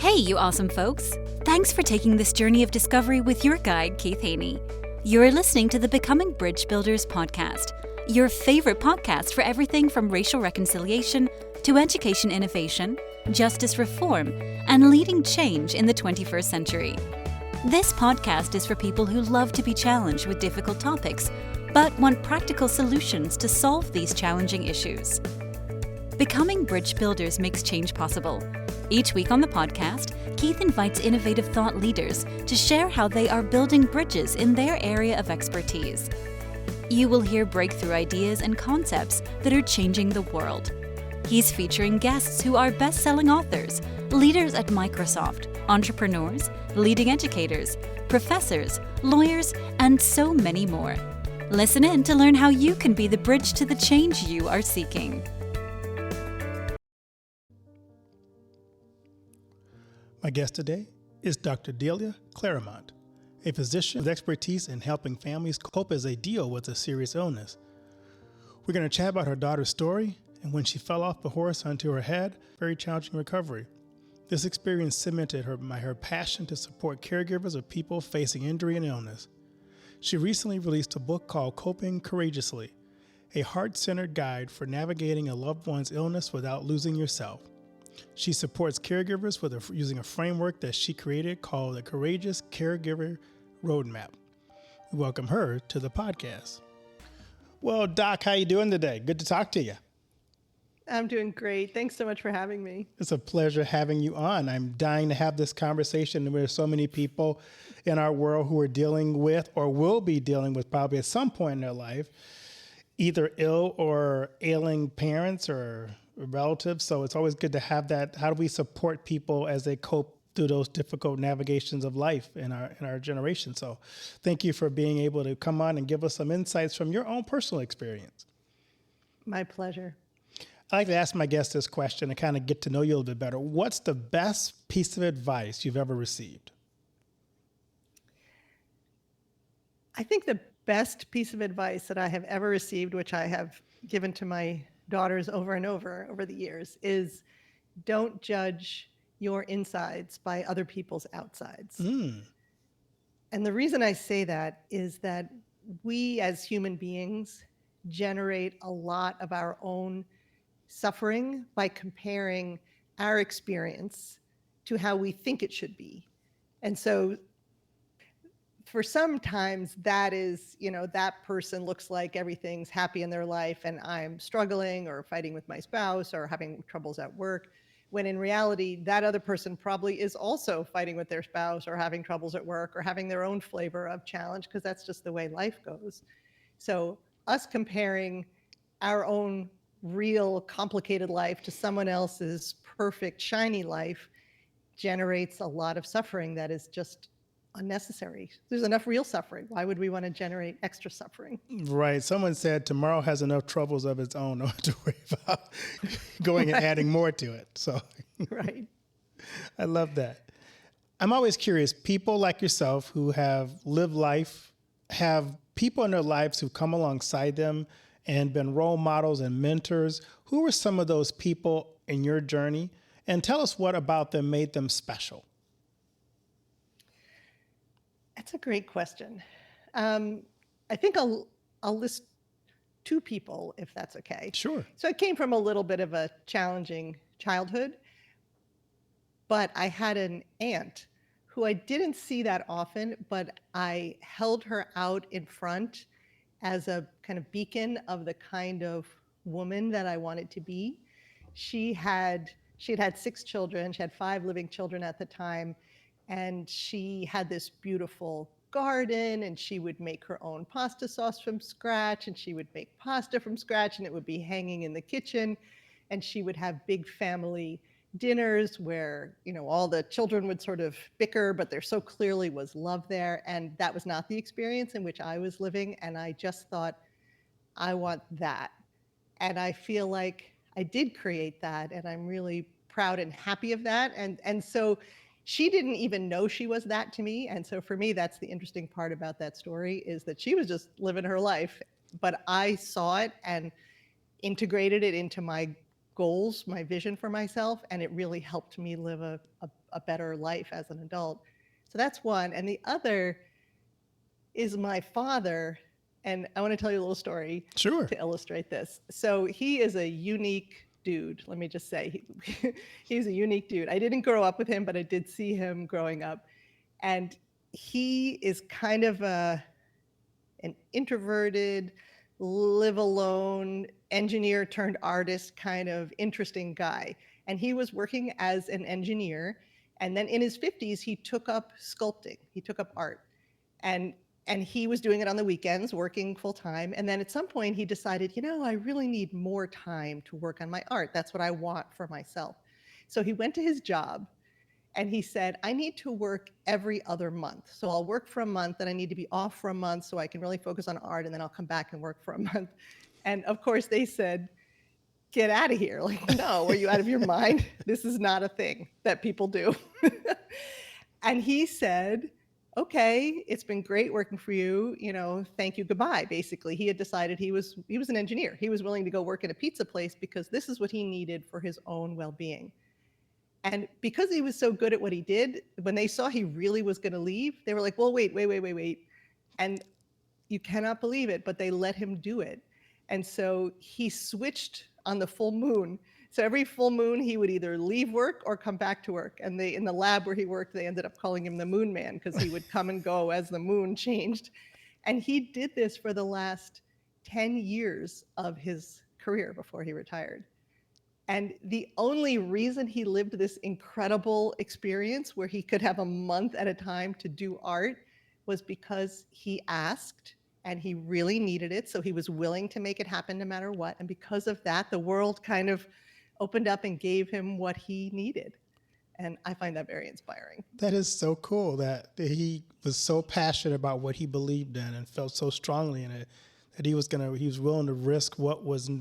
Hey, you awesome folks! Thanks for taking this journey of discovery with your guide, Keith Haney. You're listening to the Becoming Bridge Builders podcast, your favorite podcast for everything from racial reconciliation to education innovation, justice reform, and leading change in the 21st century. This podcast is for people who love to be challenged with difficult topics, but want practical solutions to solve these challenging issues. Becoming Bridge Builders makes change possible. Each week on the podcast, Keith invites innovative thought leaders to share how they are building bridges in their area of expertise. You will hear breakthrough ideas and concepts that are changing the world. He's featuring guests who are best-selling authors, leaders at Microsoft, entrepreneurs, leading educators, professors, lawyers, and so many more. Listen in to learn how you can be the bridge to the change you are seeking. My guest today is Dr. Delia Claremont, a physician with expertise in helping families cope as they deal with a serious illness. We're going to chat about her daughter's story and when she fell off the horse onto her head, very challenging recovery. This experience cemented her passion to support caregivers of people facing injury and illness. She recently released a book called Coping Courageously, a heart-centered guide for navigating a loved one's illness without losing yourself. She supports caregivers using a framework that she created called the Courageous Caregiver Roadmap. We welcome her to the podcast. Well, Doc, how you doing today? Good to talk to you. I'm doing great. Thanks so much for having me. It's a pleasure having you on. I'm dying to have this conversation. There's so many people in our world who are dealing with or will be dealing with probably at some point in their life, either ill or ailing parents or relatives. So it's always good to have that. How do we support people as they cope through those difficult navigations of life in our generation? So thank you for being able to come on and give us some insights from your own personal experience. My pleasure. I like to ask my guests this question to kind of get to know you a little bit better. What's the best piece of advice you've ever received? I think the best piece of advice that I have ever received, which I have given to my daughters over and over the years, is don't judge your insides by other people's outsides. And the reason I say that is that we as human beings generate a lot of our own suffering by comparing our experience to how we think it should be. And so for sometimes that is, that person looks like everything's happy in their life and I'm struggling or fighting with my spouse or having troubles at work, when in reality, that other person probably is also fighting with their spouse or having troubles at work or having their own flavor of challenge, because that's just the way life goes. So us comparing our own real complicated life to someone else's perfect shiny life generates a lot of suffering that is just unnecessary. There's enough real suffering. Why would we want to generate extra suffering? Right. Someone said tomorrow has enough troubles of its own, not to worry about going and adding more to it. So right. I love that. I'm always curious, people like yourself who have lived life, have people in their lives who come alongside them and been role models and mentors. Who were some of those people in your journey? And tell us what about them made them special. That's a great question. I think I'll list two people, if that's okay. Sure. So I came from a little bit of a challenging childhood, but I had an aunt who I didn't see that often, but I held her out in front as a kind of beacon of the kind of woman that I wanted to be. She had 6 children. She had 5 living children at the time. And she had this beautiful garden, and she would make her own pasta sauce from scratch, and she would make pasta from scratch, and it would be hanging in the kitchen. And she would have big family dinners where, all the children would sort of bicker, but there so clearly was love there. And that was not the experience in which I was living. And I just thought, I want that. And I feel like I did create that, and I'm really proud and happy of that. And so she didn't even know she was that to me. And so for me, that's the interesting part about that story, is that she was just living her life, but I saw it and integrated it into my goals, my vision for myself, and it really helped me live a better life as an adult. So that's one. And the other is my father. And I want to tell you a little story Sure. to illustrate this. So he is a unique dude. Let me just say, he's a unique dude. I didn't grow up with him, but I did see him growing up. And he is kind of an introverted, live alone, engineer turned artist kind of interesting guy. And he was working as an engineer. And then in his 50s, he took up sculpting, he took up art. And he was doing it on the weekends, working full time. And then at some point, he decided, I really need more time to work on my art. That's what I want for myself. So he went to his job and he said, I need to work every other month. So I'll work for a month and I need to be off for a month so I can really focus on art. And then I'll come back and work for a month. And of course, they said, get out of here. Like, no, are you out of your mind? This is not a thing that people do. And he said, okay, it's been great working for you. Thank you, goodbye. Basically, he had decided he was an engineer. He was willing to go work at a pizza place because this is what he needed for his own well-being. And because he was so good at what he did, when they saw he really was going to leave, they were like, well, wait. And you cannot believe it, but they let him do it. And so he switched on the full moon. So every full moon, he would either leave work or come back to work. And in the lab where he worked, they ended up calling him the Moon Man because he would come and go as the moon changed. And he did this for the last 10 years of his career before he retired. And the only reason he lived this incredible experience where he could have a month at a time to do art was because he asked and he really needed it. So he was willing to make it happen no matter what. And because of that, the world kind of opened up and gave him what he needed. And I find that very inspiring. That is so cool that he was so passionate about what he believed in and felt so strongly in it that he was willing to risk what was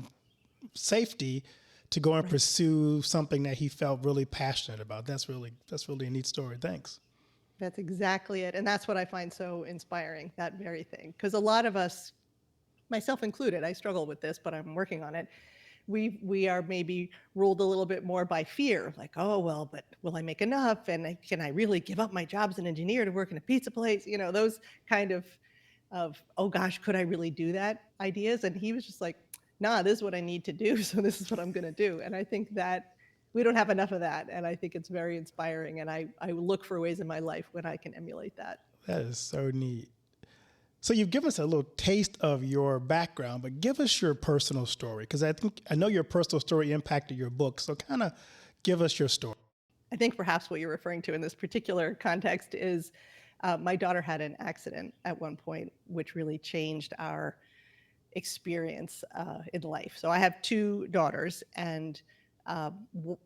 safety to go and pursue something that he felt really passionate about. That's really a neat story. Thanks. That's exactly it. And that's what I find so inspiring, that very thing. Because a lot of us, myself included, I struggle with this, but I'm working on it. We are maybe ruled a little bit more by fear, like, oh, well, but will I make enough? And can I really give up my job as an engineer to work in a pizza place? Those kind of, oh gosh, could I really do that ideas? And he was just like, nah, this is what I need to do. So this is what I'm going to do. And I think that we don't have enough of that. And I think it's very inspiring. And I look for ways in my life when I can emulate that. That is so neat. So you've given us a little taste of your background, but give us your personal story, because I know your personal story impacted your book. So kind of give us your story. I think perhaps what you're referring to in this particular context is my daughter had an accident at one point, which really changed our experience in life. So I have two daughters, and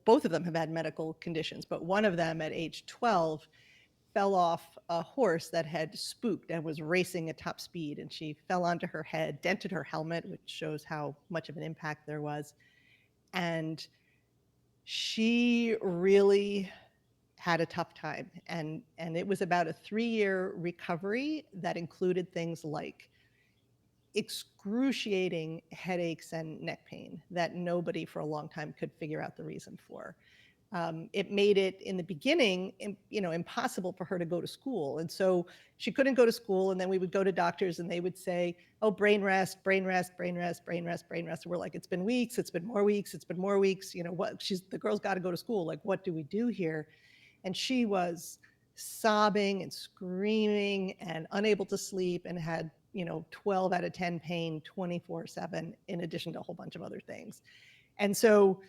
both of them have had medical conditions, but one of them at age 12 fell off a horse that had spooked and was racing at top speed, and she fell onto her head, dented her helmet, which shows how much of an impact there was. And she really had a tough time. And it was about a 3-year recovery that included things like excruciating headaches and neck pain that nobody for a long time could figure out the reason for. It made it in the beginning, impossible for her to go to school. And so she couldn't go to school. And then we would go to doctors and they would say, oh, brain rest, brain rest, brain rest, brain rest, brain rest. And we're like, it's been weeks, it's been more weeks, it's been more weeks. The girl's got to go to school. Like, what do we do here? And she was sobbing and screaming and unable to sleep and had 12 out of 10 pain 24/7, in addition to a whole bunch of other things. And so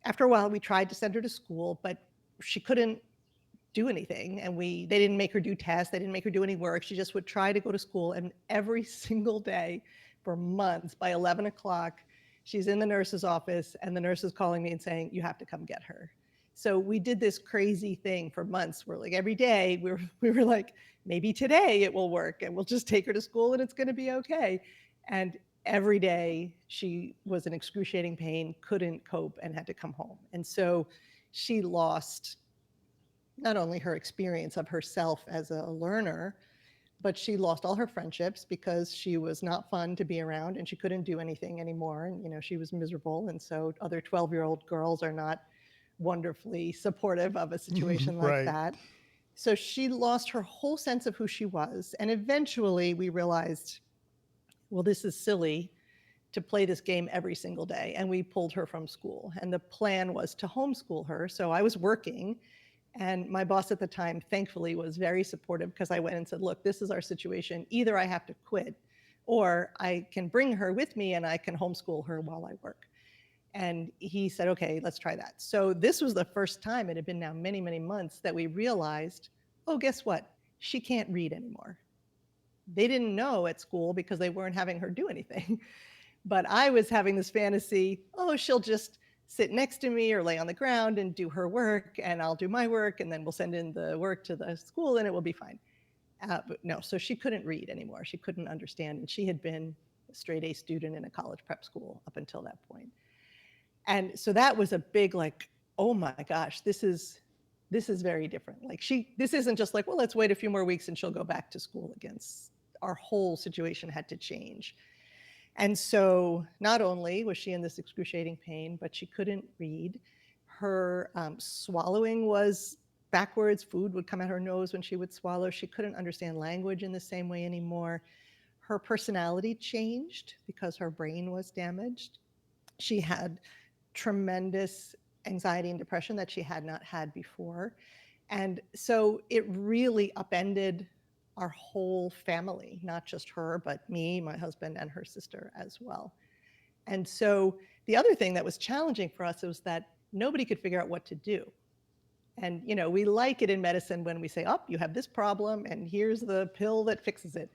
after a while, we tried to send her to school, but she couldn't do anything. And they didn't make her do tests. They didn't make her do any work. She just would try to go to school. And every single day for months, by 11 o'clock, she's in the nurse's office and the nurse is calling me and saying, you have to come get her. So we did this crazy thing for months where, like, every day we were like, maybe today it will work and we'll just take her to school and it's going to be okay. And every day she was in excruciating pain, couldn't cope, and had to come home. And so she lost not only her experience of herself as a learner, but she lost all her friendships because she was not fun to be around and she couldn't do anything anymore. And, she was miserable. And so other 12-year-old girls are not wonderfully supportive of a situation like Right. that. So she lost her whole sense of who she was. And eventually we realized, well, this is silly to play this game every single day. And we pulled her from school. And the plan was to homeschool her. So I was working. And my boss at the time, thankfully, was very supportive because I went and said, look, this is our situation. Either I have to quit or I can bring her with me and I can homeschool her while I work. And he said, okay, let's try that. So this was the first time, it had been now many, many months, that we realized, oh, guess what? She can't read anymore. They didn't know at school because they weren't having her do anything. But I was having this fantasy, oh, she'll just sit next to me or lay on the ground and do her work, and I'll do my work, and then we'll send in the work to the school and it will be fine. But no, so she couldn't read anymore. She couldn't understand. And she had been a straight A student in a college prep school up until that point. And so that was a big, like, oh my gosh, this is very different. Like this isn't just like, well, let's wait a few more weeks and she'll go back to school again. Our whole situation had to change. And so not only was she in this excruciating pain, but she couldn't read. Her swallowing was backwards. Food would come out her nose when she would swallow. She couldn't understand language in the same way anymore. Her personality changed because her brain was damaged. She had tremendous anxiety and depression that she had not had before. And so it really upended our whole family, not just her, but me, my husband, and her sister as well. And so the other thing that was challenging for us was that nobody could figure out what to do. And, we like it in medicine when we say, oh, you have this problem and here's the pill that fixes it.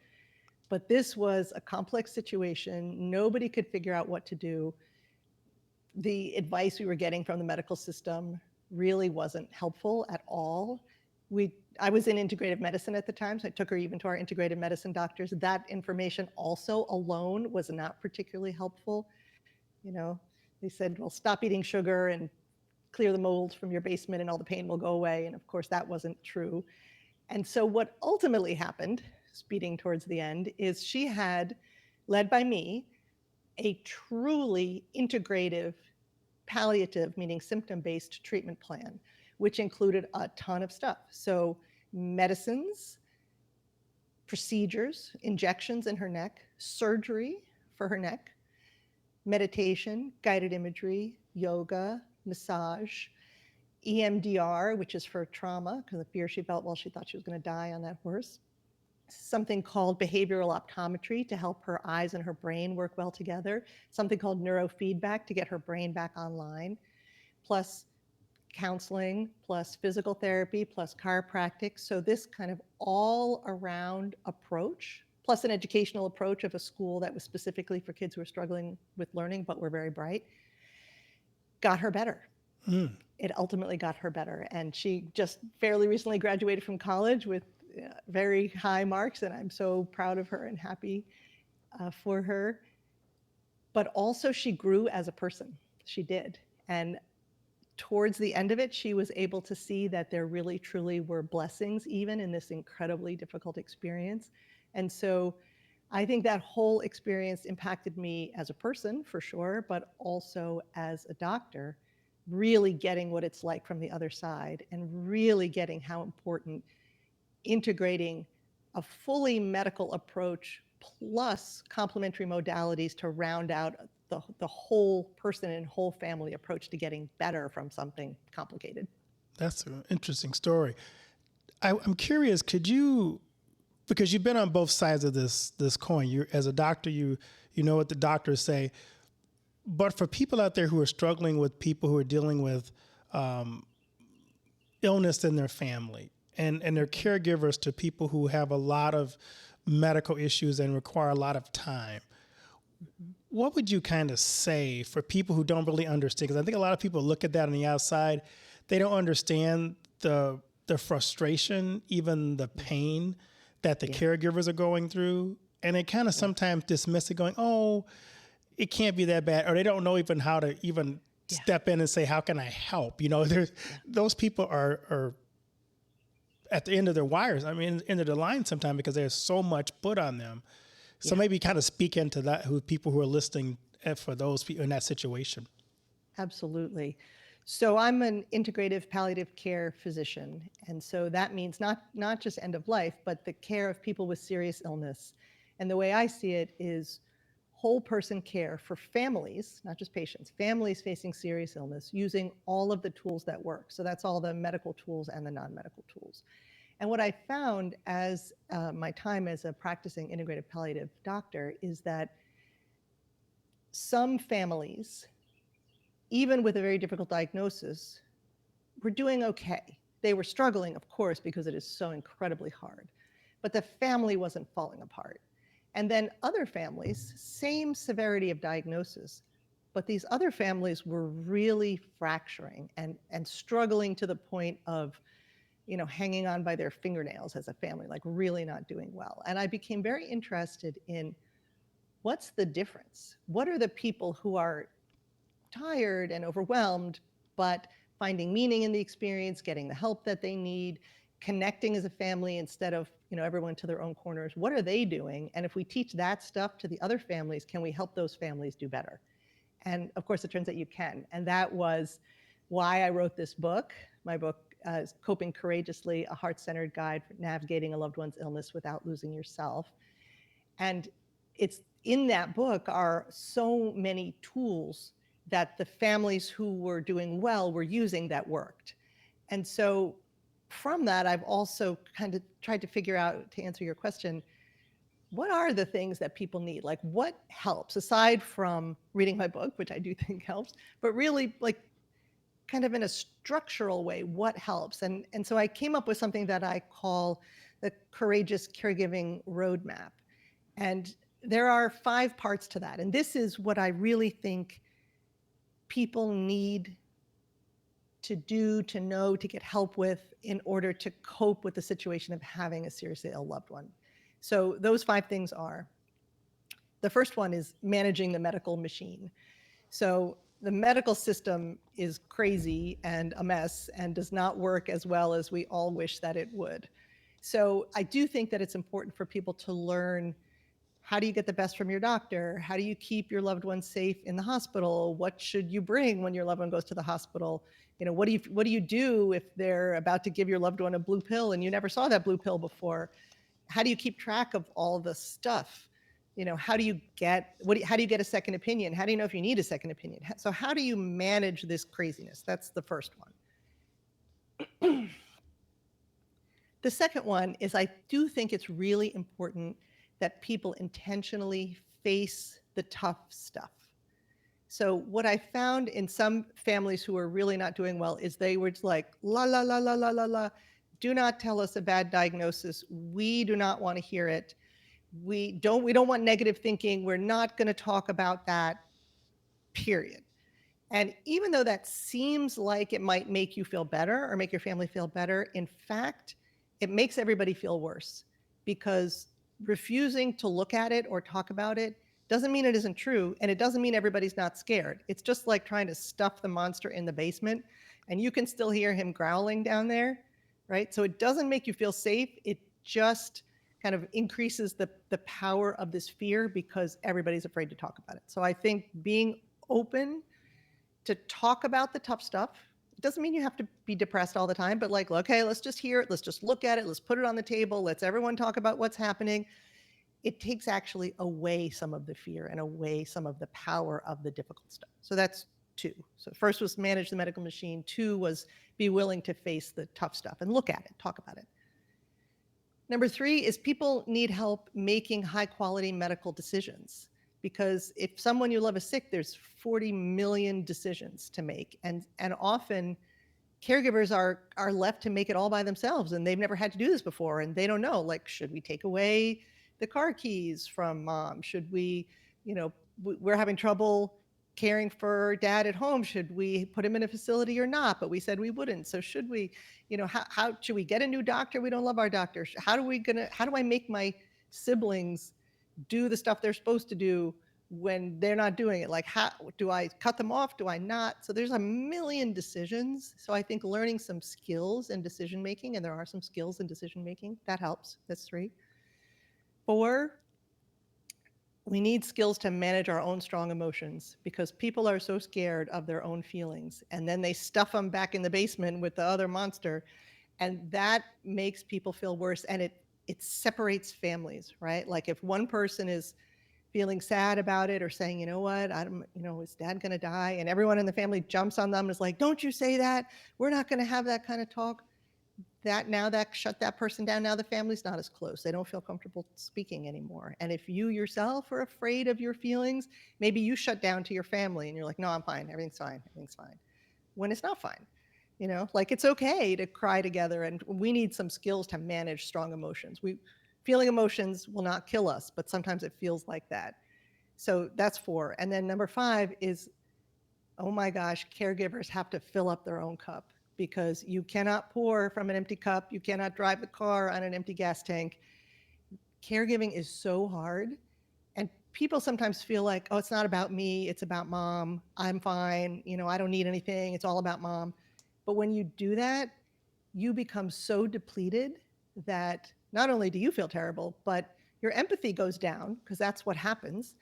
But this was a complex situation. Nobody could figure out what to do. The advice we were getting from the medical system really wasn't helpful at all. I was in integrative medicine at the time, so I took her even to our integrative medicine doctors. That information also alone was not particularly helpful. They said, well, stop eating sugar and clear the mold from your basement and all the pain will go away. And of course, that wasn't true. And so what ultimately happened, speeding towards the end, is she had, led by me, a truly integrative, palliative, meaning symptom-based treatment plan, which included a ton of stuff. So medicines, procedures, injections in her neck, surgery for her neck, meditation, guided imagery, yoga, massage, EMDR, which is for trauma, because the fear she felt while she thought she was going to die on that horse. Something called behavioral optometry to help her eyes and her brain work well together. Something called neurofeedback to get her brain back online, plus counseling, plus physical therapy, plus chiropractic. So this kind of all-around approach, plus an educational approach of a school that was specifically for kids who were struggling with learning but were very bright, got her better. It ultimately got her better. And she just fairly recently graduated from college with very high marks, and I'm so proud of her and happy for her. But also she grew as a person. She did. And towards the end of it, she was able to see that there really, truly were blessings, even in this incredibly difficult experience. And so I think that whole experience impacted me as a person, for sure, but also as a doctor, really getting what it's like from the other side and really getting how important integrating a fully medical approach plus complementary modalities to round out the whole person and whole family approach to getting better from something complicated. That's an interesting story. I'm curious, because you've been on both sides of this coin. As a doctor, you know what the doctors say. But for people out there who are struggling with people who are dealing with illness in their family, and they're caregivers to people who have a lot of medical issues and require a lot of time, what would you kind of say for people who don't really understand? Because I think a lot of people look at that on the outside. They don't understand the frustration, even the pain that the caregivers are going through. And they kind of sometimes dismiss it going, oh, it can't be that bad. Or they don't know even how to even step in and say, how can I help? Those people are at the end of their wires. I mean, end of the line sometimes because there's so much put on them. So Yeah. maybe kind of speak into that, who people who are listening, for those people in that situation. Absolutely. So I'm an integrative palliative care physician, and so that means not just end of life, but the care of people with serious illness. And the way I see it is whole person care for families, not just patients, families facing serious illness, using all of the tools that work. So that's all the medical tools and the non-medical tools. And what I found as my time as a practicing integrative palliative doctor is that some families, even with a very difficult diagnosis, were doing okay. They were struggling, of course, because it is so incredibly hard, but the family wasn't falling apart. And then other families, same severity of diagnosis, but these other families were really fracturing and struggling to the point of, hanging on by their fingernails as a family, like really not doing well. And I became very interested in what's the difference? What are the people who are tired and overwhelmed, but finding meaning in the experience, getting the help that they need, connecting as a family instead of, everyone to their own corners? What are they doing? And if we teach that stuff to the other families, can we help those families do better? And of course, it turns out you can. And that was why I wrote this book. My book is Coping Courageously, a heart-centered guide for navigating a loved one's illness without losing yourself. And it's in that book are so many tools that the families who were doing well were using that worked. And so from that, I've also kind of tried to figure out, to answer your question, what are the things that people need? Like what helps, aside from reading my book, which I do think helps, but really like kind of in a structural way, what helps? And so I came up with something that I call the Courageous Caregiving Roadmap. And there are 5 parts to that. And this is what I really think people need to do, to know, to get help with in order to cope with the situation of having a seriously ill loved one. So those 5 things are, the first one is managing the medical machine. So the medical system is crazy and a mess and does not work as well as we all wish that it would. So I do think that it's important for people to learn, how do you get the best from your doctor? How do you keep your loved one safe in the hospital? What should you bring when your loved one goes to the hospital? What do you do if they're about to give your loved one a blue pill and you never saw that blue pill before? How do you keep track of all the stuff? How do you get a second opinion? How do you know if you need a second opinion? So how do you manage this craziness? That's the first one. The second one is, I do think it's really important that people intentionally face the tough stuff. So what I found in some families who are really not doing well is they were like, la, la, la, la, la, la, la. Do not tell us a bad diagnosis. We do not want to hear it. We don't want negative thinking. We're not going to talk about that, period. And even though that seems like it might make you feel better or make your family feel better, in fact, it makes everybody feel worse, because refusing to look at it or talk about it doesn't mean it isn't true, and it doesn't mean everybody's not scared. It's just like trying to stuff the monster in the basement, and you can still hear him growling down there, right? So it doesn't make you feel safe. It just kind of increases the power of this fear because everybody's afraid to talk about it. So I think being open to talk about the tough stuff, it doesn't mean you have to be depressed all the time, but like, okay, let's just hear it. Let's just look at it. Let's put it on the table. Let's everyone talk about what's happening. It takes actually away some of the fear and away some of the power of the difficult stuff. So that's 2. So first was manage the medical machine. 2 was be willing to face the tough stuff and look at it, talk about it. Number 3 is people need help making high quality medical decisions, because if someone you love is sick, there's 40 million decisions to make. And often caregivers are left to make it all by themselves, and they've never had to do this before, and they don't know, like, should we take away the car keys from mom? Should we, we're having trouble caring for dad at home. Should we put him in a facility or not? But we said we wouldn't. So should we, how should we get a new doctor? We don't love our doctor. How do I make my siblings do the stuff they're supposed to do when they're not doing it? Like, how do I cut them off? Do I not? So there's a million decisions. So I think learning some skills in decision making, and there are some skills in decision making, that helps. That's 3. 4, we need skills to manage our own strong emotions, because people are so scared of their own feelings, and then they stuff them back in the basement with the other monster, and that makes people feel worse, and it separates families, right? Like if one person is feeling sad about it or saying, you know what, is dad going to die? And everyone in the family jumps on them and is like, don't you say that. We're not going to have that kind of talk. That shut that person down. Now the family's not as close. They don't feel comfortable speaking anymore. And if you yourself are afraid of your feelings, maybe you shut down to your family and you're like, no, I'm fine. Everything's fine. Everything's fine. When it's not fine. Like it's okay to cry together, and we need some skills to manage strong emotions. Feeling emotions will not kill us, but sometimes it feels like that. So that's 4. And then number 5 is, oh my gosh, caregivers have to fill up their own cup, because you cannot pour from an empty cup. You cannot drive the car on an empty gas tank. Caregiving is so hard. And people sometimes feel like, oh, it's not about me. It's about mom. I'm fine. I don't need anything. It's all about mom. But when you do that, you become so depleted that not only do you feel terrible, but your empathy goes down, because that's what happens.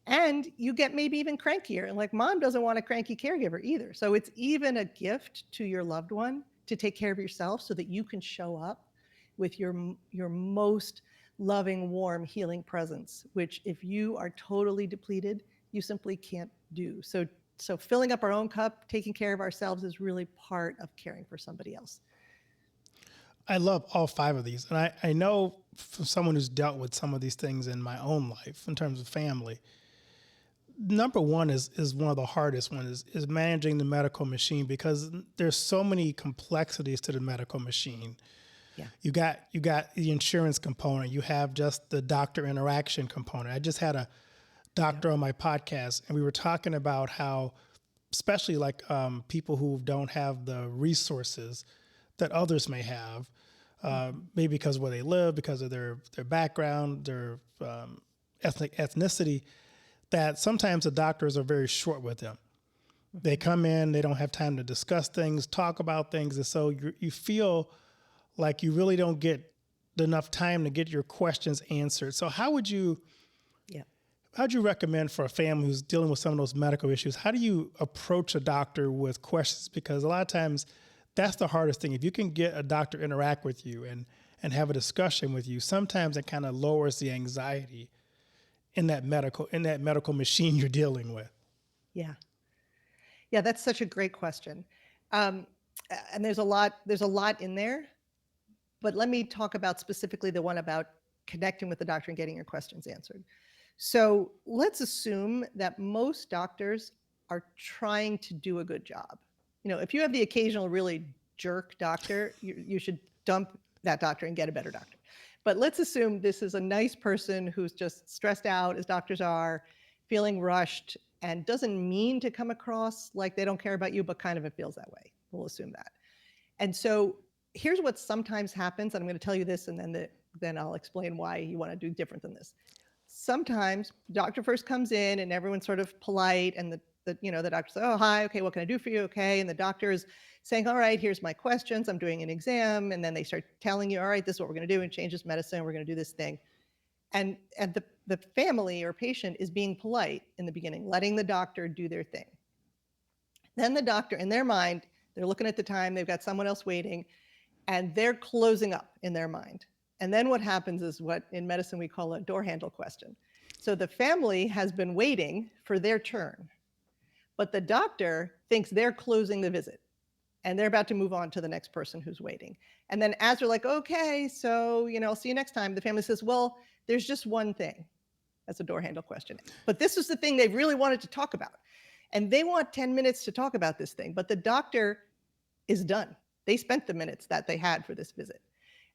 And you get maybe even crankier. And like, mom doesn't want a cranky caregiver either. So it's even a gift to your loved one to take care of yourself, so that you can show up with your most loving, warm, healing presence, which if you are totally depleted, you simply can't do. So filling up our own cup, taking care of ourselves, is really part of caring for somebody else. I love all 5 of these. And I know from someone who's dealt with some of these things in my own life in terms of family, number 1 is one of the hardest ones, is managing the medical machine, because there's so many complexities to the medical machine. Yeah. You got the insurance component. You have just the doctor interaction component. I just had a doctor on my podcast, and we were talking about how, especially like people who don't have the resources that others may have, maybe because of where they live, because of their background, their ethnicity, that sometimes the doctors are very short with them. They come in, they don't have time to discuss things, talk about things, and so you feel like you really don't get enough time to get your questions answered. So how'd you recommend for a family who's dealing with some of those medical issues? How do you approach a doctor with questions? Because a lot of times that's the hardest thing. If you can get a doctor to interact with you and have a discussion with you, sometimes it kind of lowers the anxiety in that medical machine you're dealing with. Yeah. Yeah, that's such a great question. And there's a lot in there, but let me talk about specifically the one about connecting with the doctor and getting your questions answered. So let's assume that most doctors are trying to do a good job. If you have the occasional really jerk doctor, you should dump that doctor and get a better doctor. But let's assume this is a nice person who's just stressed out, as doctors are, feeling rushed, and doesn't mean to come across like they don't care about you, but kind of it feels that way. We'll assume that. And so here's what sometimes happens, and I'm going to tell you this, and then I'll explain why you want to do different than this. Sometimes the doctor first comes in and everyone's sort of polite, and the doctor says, oh, hi, okay, what can I do for you? Okay. And the doctor is saying, all right, here's my questions. I'm doing an exam. And then they start telling you, all right, this is what we're going to do, and change this medicine. We're going to do this thing. And the family or patient is being polite in the beginning, letting the doctor do their thing. Then the doctor, in their mind, they're looking at the time, they've got someone else waiting, and they're closing up in their mind. And then what happens is what in medicine we call a door handle question. So the family has been waiting for their turn, but the doctor thinks they're closing the visit and they're about to move on to the next person who's waiting. And then as they're like, okay, so, I'll see you next time, the family says, well, there's just one thing. That's a door handle question. But this is the thing they really wanted to talk about. And they want 10 minutes to talk about this thing, but the doctor is done. They spent the minutes that they had for this visit.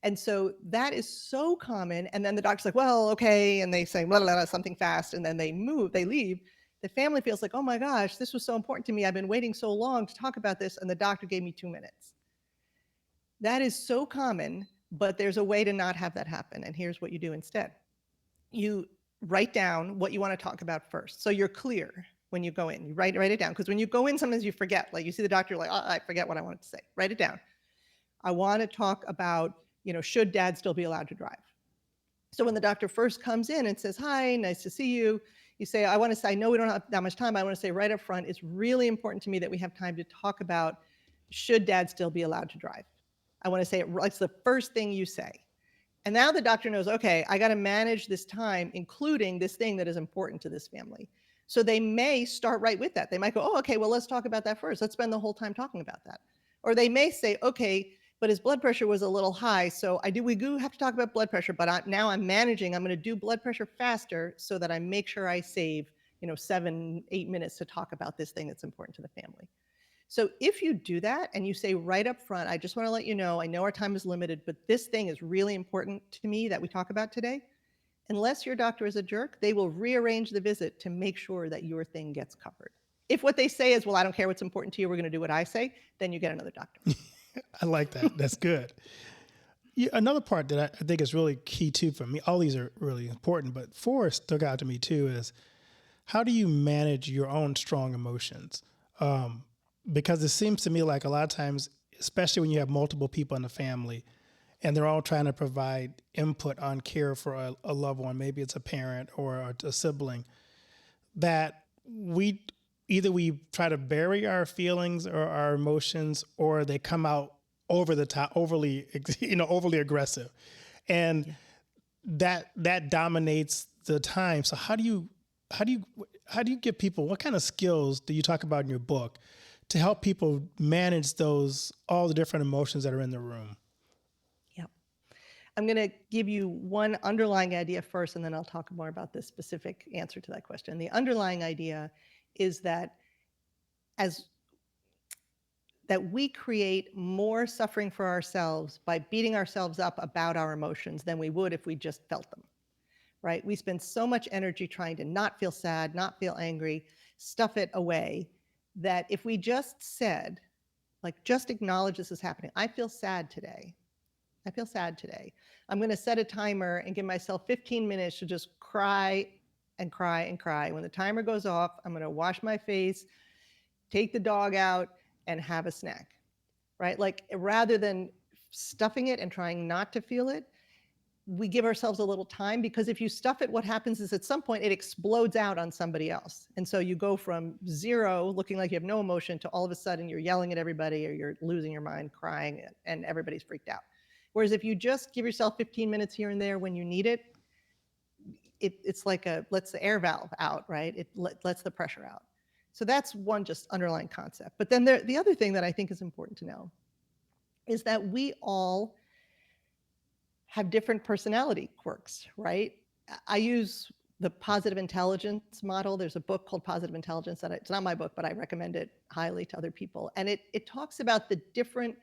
And so that is so common. And then the doctor's like, well, okay. And they say, blah, blah, blah, something fast. And then they leave. The family feels like, oh my gosh, this was so important to me. I've been waiting so long to talk about this. And the doctor gave me 2 minutes. That is so common, but there's a way to not have that happen. And here's what you do instead. You write down what you want to talk about first. So you're clear when you go in. You write it down. Because when you go in, sometimes you forget. Like you see the doctor, you're like, oh, I forget what I wanted to say. Write it down. I want to talk about, should dad still be allowed to drive? So when the doctor first comes in and says, hi, nice to see you, you say, I know we don't have that much time. I want to say right up front, it's really important to me that we have time to talk about, should dad still be allowed to drive? I want to say it's the first thing you say. And now the doctor knows, okay, I got to manage this time, including this thing that is important to this family. So they may start right with that. They might go, oh, okay, well, let's talk about that first. Let's spend the whole time talking about that. Or they may say, okay, but his blood pressure was a little high. So we do have to talk about blood pressure, but now I'm managing. I'm going to do blood pressure faster so that I make sure I save, 7-8 minutes to talk about this thing that's important to the family. So if you do that and you say right up front, I just want to let you know, I know our time is limited, but this thing is really important to me that we talk about today. Unless your doctor is a jerk, they will rearrange the visit to make sure that your thing gets covered. If what they say is, well, I don't care what's important to you, we're going to do what I say, then you get another doctor. I like that. That's good. Another part that I think is really key too for me, all these are really important, but 4 stuck out to me too, is how do you manage your own strong emotions? Because it seems to me like a lot of times, especially when you have multiple people in the family and they're all trying to provide input on care for a loved one, maybe it's a parent or a sibling, that we try to bury our feelings or our emotions, or they come out over the top, overly aggressive. And that dominates the time. So how do you give people, what kind of skills do you talk about in your book to help people manage all the different emotions that are in the room? Yep. I'm going to give you one underlying idea first, and then I'll talk more about the specific answer to that question. The underlying idea is that we create more suffering for ourselves by beating ourselves up about our emotions than we would if we just felt them, right? We spend so much energy trying to not feel sad, not feel angry, stuff it away, that if we just said, just acknowledge this is happening. I feel sad today. I'm going to set a timer and give myself 15 minutes to just cry and cry and cry. When the timer goes off, I'm going to wash my face, take the dog out, and have a snack, right? Rather than stuffing it and trying not to feel it, we give ourselves a little time, because if you stuff it, what happens is at some point it explodes out on somebody else. And so you go from 0, looking like you have no emotion, to all of a sudden you're yelling at everybody, or you're losing your mind, crying, and everybody's freaked out. Whereas if you just give yourself 15 minutes here and there when you need it, it's like lets the air valve out, right? It lets the pressure out. So that's one just underlying concept. But then the other thing that I think is important to know is that we all have different personality quirks, right? I use the positive intelligence model. There's a book called Positive Intelligence it's not my book, but I recommend it highly to other people. And it talks about the different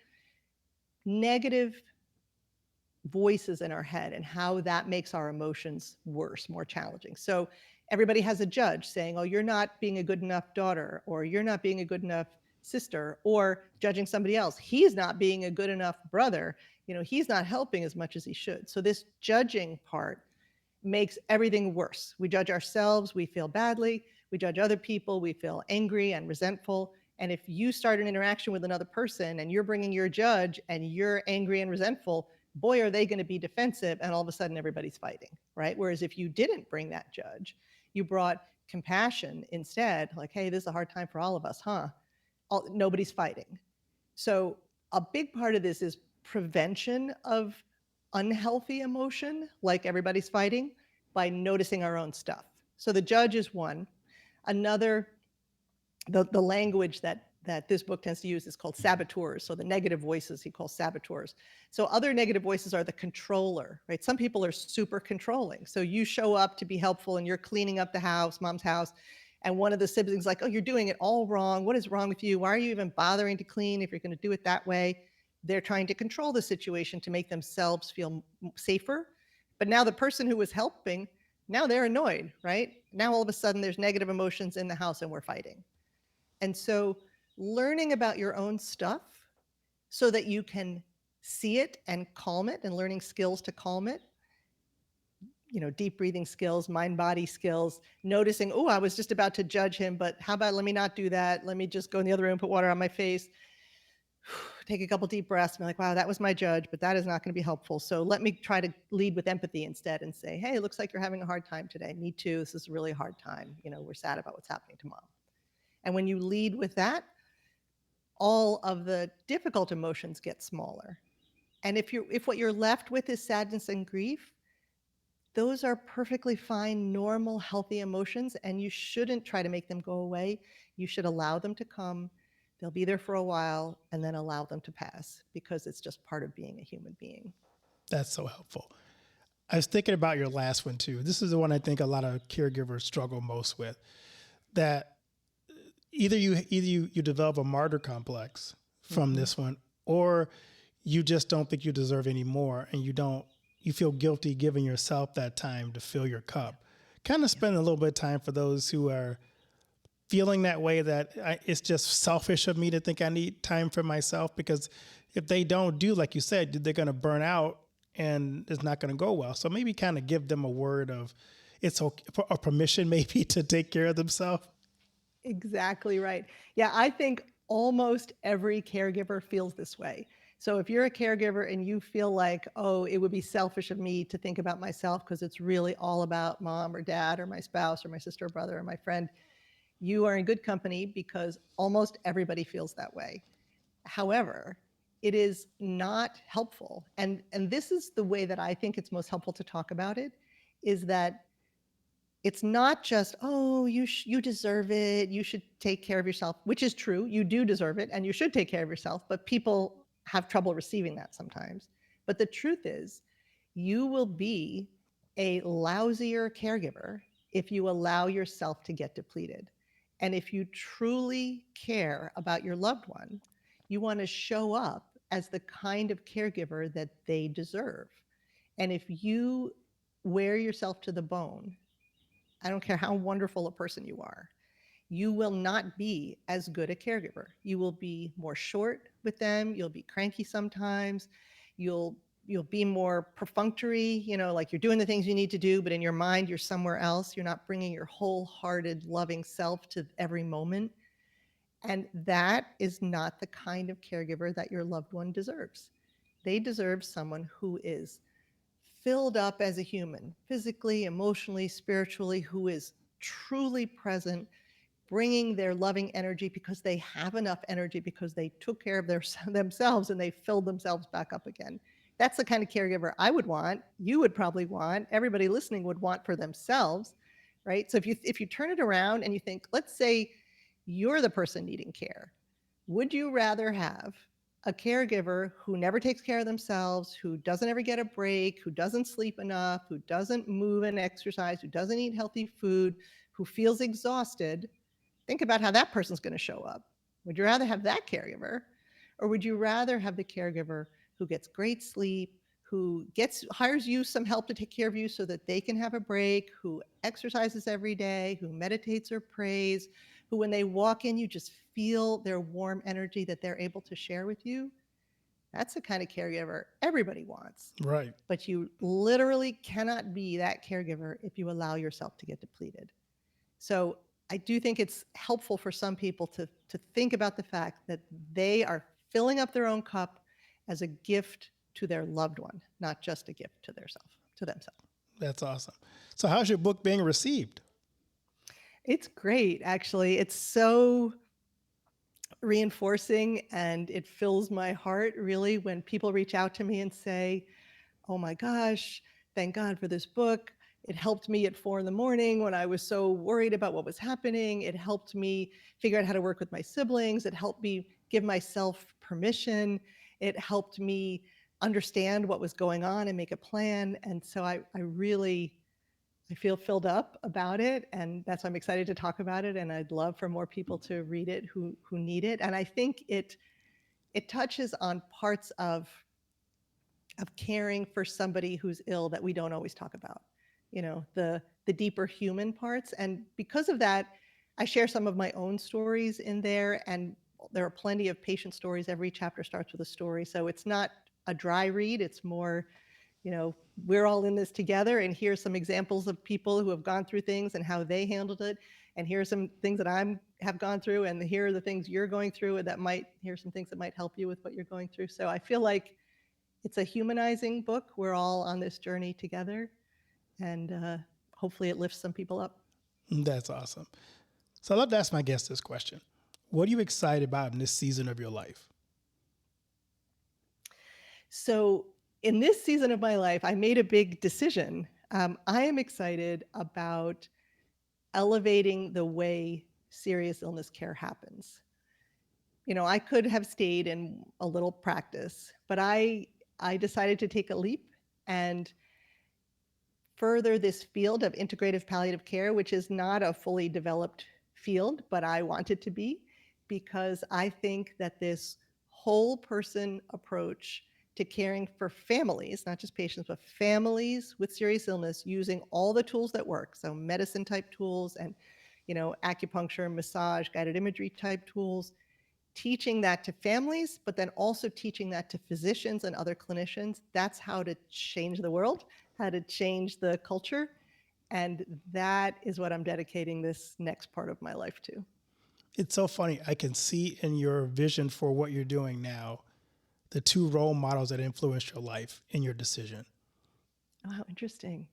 negative voices in our head and how that makes our emotions worse, more challenging. So everybody has a judge saying, oh, you're not being a good enough daughter, or you're not being a good enough sister, or judging somebody else. He's not being a good enough brother. He's not helping as much as he should. So this judging part makes everything worse. We judge ourselves, we feel badly. We judge other people, we feel angry and resentful. And if you start an interaction with another person and you're bringing your judge and you're angry and resentful, boy, are they going to be defensive, and all of a sudden everybody's fighting, right? Whereas if you didn't bring that judge, you brought compassion instead, like, hey, this is a hard time for all of us, huh? Nobody's fighting. So a big part of this is prevention of unhealthy emotion, like everybody's fighting, by noticing our own stuff. So the judge is one. Another, the language that this book tends to use is called saboteurs. So the negative voices he calls saboteurs. So other negative voices are the controller, right? Some people are super controlling. So you show up to be helpful and you're cleaning up the house, mom's house, and one of the siblings is like, oh, you're doing it all wrong. What is wrong with you? Why are you even bothering to clean if you're going to do it that way? They're trying to control the situation to make themselves feel safer. But now the person who was helping, now they're annoyed, right? Now all of a sudden there's negative emotions in the house and we're fighting. And so learning about your own stuff so that you can see it and calm it, and learning skills to calm it, deep breathing skills, mind body skills, noticing, oh, I was just about to judge him, but how about let me not do that? Let me just go in the other room, put water on my face, take a couple deep breaths, and be like, wow, that was my judge, but that is not going to be helpful. So let me try to lead with empathy instead and say, hey, it looks like you're having a hard time today. Me too. This is a really hard time. We're sad about what's happening to mom. And when you lead with that, all of the difficult emotions get smaller. And if what you're left with is sadness and grief, those are perfectly fine, normal, healthy emotions, and you shouldn't try to make them go away. You should allow them to come. They'll be there for a while, and then allow them to pass, because it's just part of being a human being. That's so helpful. I was thinking about your last one too. This is the one I think a lot of caregivers struggle most with. That either you develop a martyr complex from this one, or you just don't think you deserve any more, and you feel guilty giving yourself that time to fill your cup. Kind of spend a little bit of time for those who are feeling that way, that it's just selfish of me to think I need time for myself, because if they don't do, like you said, they're going to burn out and it's not going to go well. So maybe kind of give them a word of it's okay, or permission maybe to take care of themselves. Exactly right. Yeah, I think almost every caregiver feels this way. So if you're a caregiver and you feel like, oh, it would be selfish of me to think about myself because it's really all about mom or dad or my spouse or my sister or brother or my friend, you are in good company, because almost everybody feels that way. However, it is not helpful. And this is the way that I think it's most helpful to talk about it, is that it's not just, oh, you deserve it, you should take care of yourself, which is true. You do deserve it and you should take care of yourself, but people have trouble receiving that sometimes. But the truth is, you will be a lousier caregiver if you allow yourself to get depleted. And if you truly care about your loved one, you want to show up as the kind of caregiver that they deserve. And if you wear yourself to the bone, I don't care how wonderful a person you are, you will not be as good a caregiver. You will be more short with them. You'll be cranky sometimes. You'll be more perfunctory, like you're doing the things you need to do, but in your mind, you're somewhere else. You're not bringing your wholehearted, loving self to every moment. And that is not the kind of caregiver that your loved one deserves. They deserve someone who is filled up as a human, physically, emotionally, spiritually, who is truly present, bringing their loving energy because they have enough energy, because they took care of themselves and they filled themselves back up again. That's the kind of caregiver I would want, you would probably want, everybody listening would want for themselves, right? So if you turn it around and you think, let's say you're the person needing care, would you rather have a caregiver who never takes care of themselves, who doesn't ever get a break, who doesn't sleep enough, who doesn't move and exercise, who doesn't eat healthy food, who feels exhausted? Think about how that person's going to show up. Would you rather have that caregiver, or would you rather have the caregiver who gets great sleep, who hires you some help to take care of you so that they can have a break, who exercises every day, who meditates or prays, who when they walk in, you just feel their warm energy that they're able to share with you? That's the kind of caregiver everybody wants. Right. But you literally cannot be that caregiver if you allow yourself to get depleted. So I do think it's helpful for some people to think about the fact that they are filling up their own cup as a gift to their loved one, not just a gift to themselves. That's awesome. So how's your book being received? It's great, actually. It's so reinforcing, and it fills my heart really when people reach out to me and say, oh my gosh, thank God for this book. It helped me at 4 a.m. when I was so worried about what was happening. It helped me figure out how to work with my siblings. It helped me give myself permission. It helped me understand what was going on and make a plan. And so I feel filled up about it, and that's why I'm excited to talk about it. And I'd love for more people to read it who need it. And I think it touches on parts of caring for somebody who's ill that we don't always talk about, the deeper human parts. And because of that, I share some of my own stories in there, and there are plenty of patient stories. Every chapter starts with a story. So it's not a dry read. It's more we're all in this together, and here's some examples of people who have gone through things and how they handled it. And here's some things that have gone through, and here are the things you're going through, and here's some things that might help you with what you're going through. So I feel like it's a humanizing book. We're all on this journey together, and hopefully it lifts some people up. That's awesome. So I'd love to ask my guest this question. What are you excited about in this season of your life? So in this season of my life, I made a big decision. I am excited about elevating the way serious illness care happens. I could have stayed in a little practice, but I decided to take a leap and further this field of integrative palliative care, which is not a fully developed field, but I want it to be, because I think that this whole person approach to caring for families, not just patients, but families with serious illness, using all the tools that work. So medicine type tools and, acupuncture, massage, guided imagery type tools, teaching that to families, but then also teaching that to physicians and other clinicians. That's how to change the world, how to change the culture. And that is what I'm dedicating this next part of my life to. It's so funny. I can see in your vision for what you're doing now, the two role models that influenced your life in your decision. Oh, how interesting.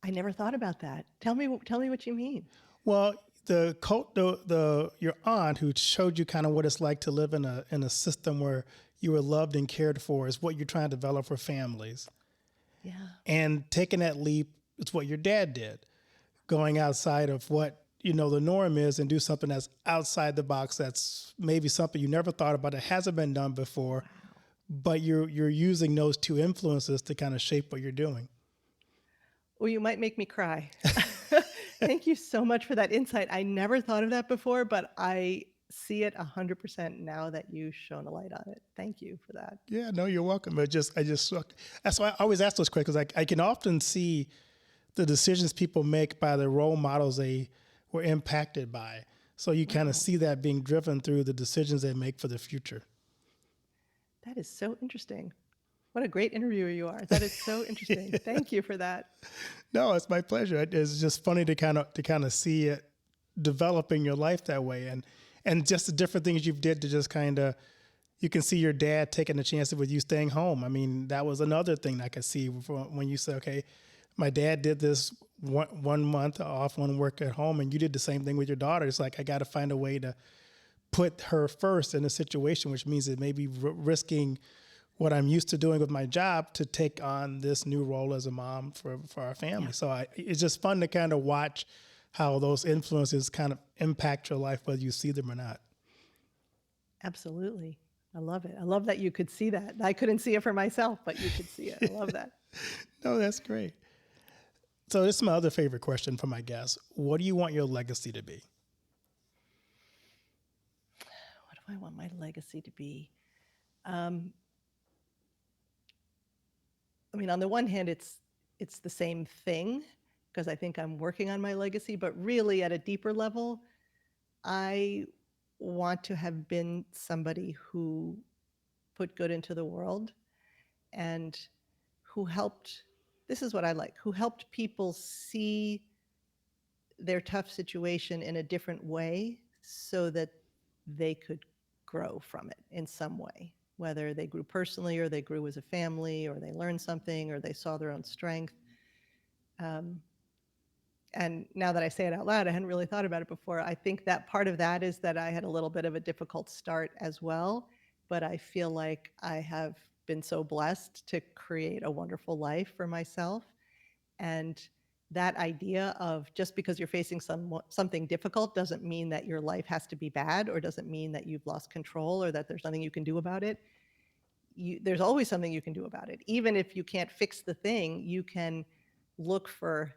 I never thought about that. Tell me what you mean. Well, your aunt who showed you kind of what it's like to live in a system where you were loved and cared for is what you're trying to develop for families. Yeah. And taking that leap is what your dad did, going outside of what the norm is and do something that's outside the box. That's maybe something you never thought about. It hasn't been done before, wow. But you're using those two influences to kind of shape what you're doing. Well, you might make me cry. Thank you so much for that insight. I never thought of that before, but I see it 100% now that you've shown a light on it. Thank you for that. Yeah, no, you're welcome. That's why I always ask those questions, because I can often see the decisions people make by the role models they were impacted by. So you kind of see that being driven through the decisions they make for the future. That is so interesting. What a great interviewer you are. That is so interesting. Thank you for that. No, it's my pleasure. It's just funny to kind of see it developing your life that way, and just the different things you've did to just kind of, you can see your dad taking the chance with you staying home. I mean, that was another thing I could see when you say, okay, my dad did this 1 month off, one work at home, and you did the same thing with your daughter. It's like, I got to find a way to put her first in a situation, which means it may be risking what I'm used to doing with my job to take on this new role as a mom for our family. Yeah. So it's just fun to kind of watch how those influences kind of impact your life, whether you see them or not. Absolutely. I love it. I love that you could see that. I couldn't see it for myself, but you could see it. I love that. No, that's great. So this is my other favorite question for my guests. What do you want your legacy to be? What do I want my legacy to be? I mean, on the one hand, it's the same thing, because I think I'm working on my legacy, but really at a deeper level, I want to have been somebody who put good into the world and who helped, this is what I like, who helped people see their tough situation in a different way so that they could grow from it in some way. Whether they grew personally or they grew as a family or they learned something or they saw their own strength. And now that I say it out loud, I hadn't really thought about it before. I think that part of that is that I had a little bit of a difficult start as well, but I feel like I have been so blessed to create a wonderful life for myself. And that idea of just because you're facing something difficult doesn't mean that your life has to be bad, or doesn't mean that you've lost control or that there's nothing you can do about it. There's always something you can do about it. Even if you can't fix the thing, you can look for,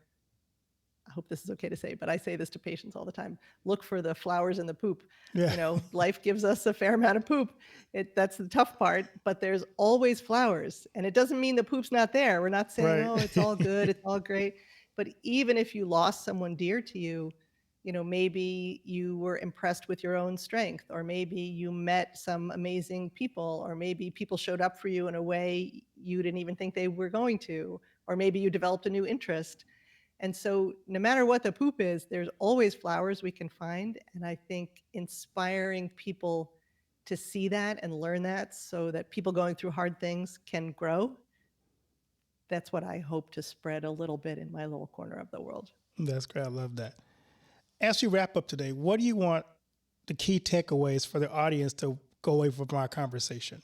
I hope this is okay to say, but I say this to patients all the time, look for the flowers in the poop. Yeah. Life gives us a fair amount of poop. That's the tough part, but there's always flowers. And it doesn't mean the poop's not there. We're not saying, right. Oh, it's all good, it's all great. But even if you lost someone dear to you, maybe you were impressed with your own strength, or maybe you met some amazing people, or maybe people showed up for you in a way you didn't even think they were going to, or maybe you developed a new interest. And so no matter what the poop is, there's always flowers we can find. And I think inspiring people to see that and learn that so that people going through hard things can grow, that's what I hope to spread a little bit in my little corner of the world. That's great. I love that. As you wrap up today, what do you want the key takeaways for the audience to go away from our conversation?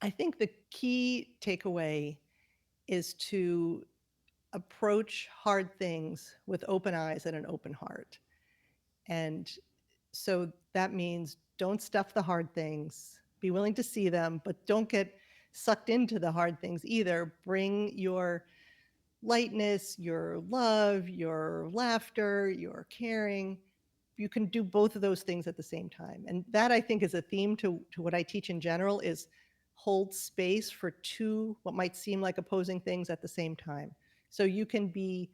I think the key takeaway is to approach hard things with open eyes and an open heart. And so that means don't stuff the hard things, be willing to see them, but don't get sucked into the hard things either. Bring your lightness, your love, your laughter, your caring. You can do both of those things at the same time. And that, I think, is a theme to what I teach in general, is hold space for two what might seem like opposing things at the same time. So you can be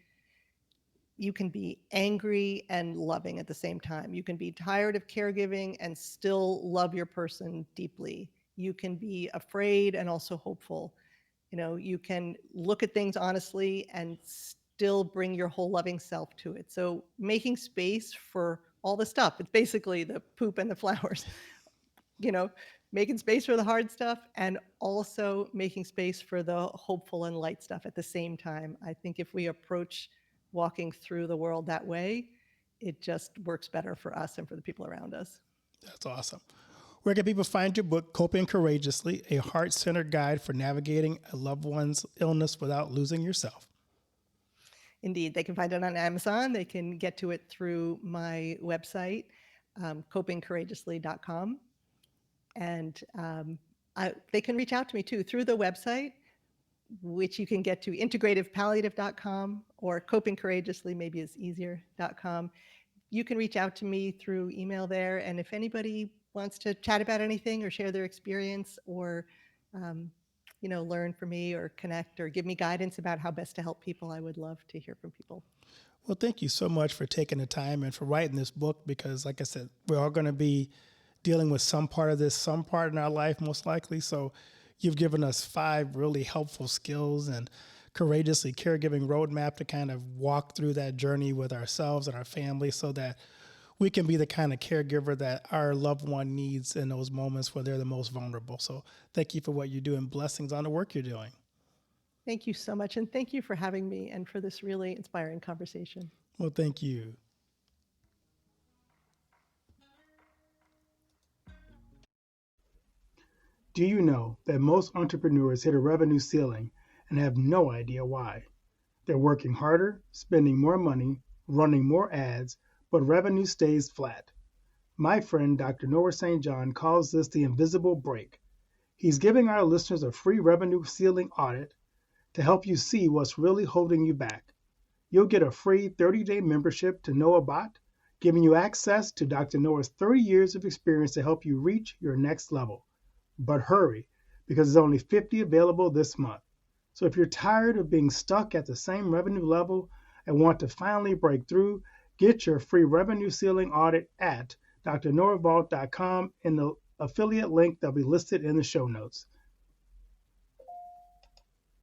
angry and loving at the same time. You can be tired of caregiving and still love your person deeply. You can be afraid and also hopeful. You can look at things honestly and still bring your whole loving self to it. So making space for all the stuff. It's basically the poop and the flowers. Making space for the hard stuff and also making space for the hopeful and light stuff at the same time. I think if we approach walking through the world that way, it just works better for us and for the people around us. That's awesome. Where can people find your book, Coping Courageously, a heart-centered guide for navigating a loved one's illness without losing yourself? Indeed, they can find it on Amazon. They can get to it through my website, copingcourageously.com. And they can reach out to me too through the website, which you can get to integrativepalliative.com, or copingcourageously maybe is easier.com. You can reach out to me through email there. And if anybody wants to chat about anything or share their experience or, learn from me or connect or give me guidance about how best to help people, I would love to hear from people. Well, thank you so much for taking the time and for writing this book, because like I said, we're all going to be dealing with some part of this, some part in our life, most likely. So you've given us 5 really helpful skills and Courageously Caregiving Roadmap to kind of walk through that journey with ourselves and our family so that we can be the kind of caregiver that our loved one needs in those moments where they're the most vulnerable. So thank you for what you do and blessings on the work you're doing. Thank you so much. And thank you for having me and for this really inspiring conversation. Well, thank you. Do you know that most entrepreneurs hit a revenue ceiling and have no idea why? They're working harder, spending more money, running more ads, but revenue stays flat. My friend Dr. Noah St. John calls this the invisible break. He's giving our listeners a free revenue ceiling audit to help you see what's really holding you back. You'll get a free 30-day membership to NoahBot, giving you access to Dr. Noah's 30 years of experience to help you reach your next level. But hurry, because there's only 50 available this month. So if you're tired of being stuck at the same revenue level and want to finally break through, get your free revenue ceiling audit at drnoahvault.com in the affiliate link that'll be listed in the show notes.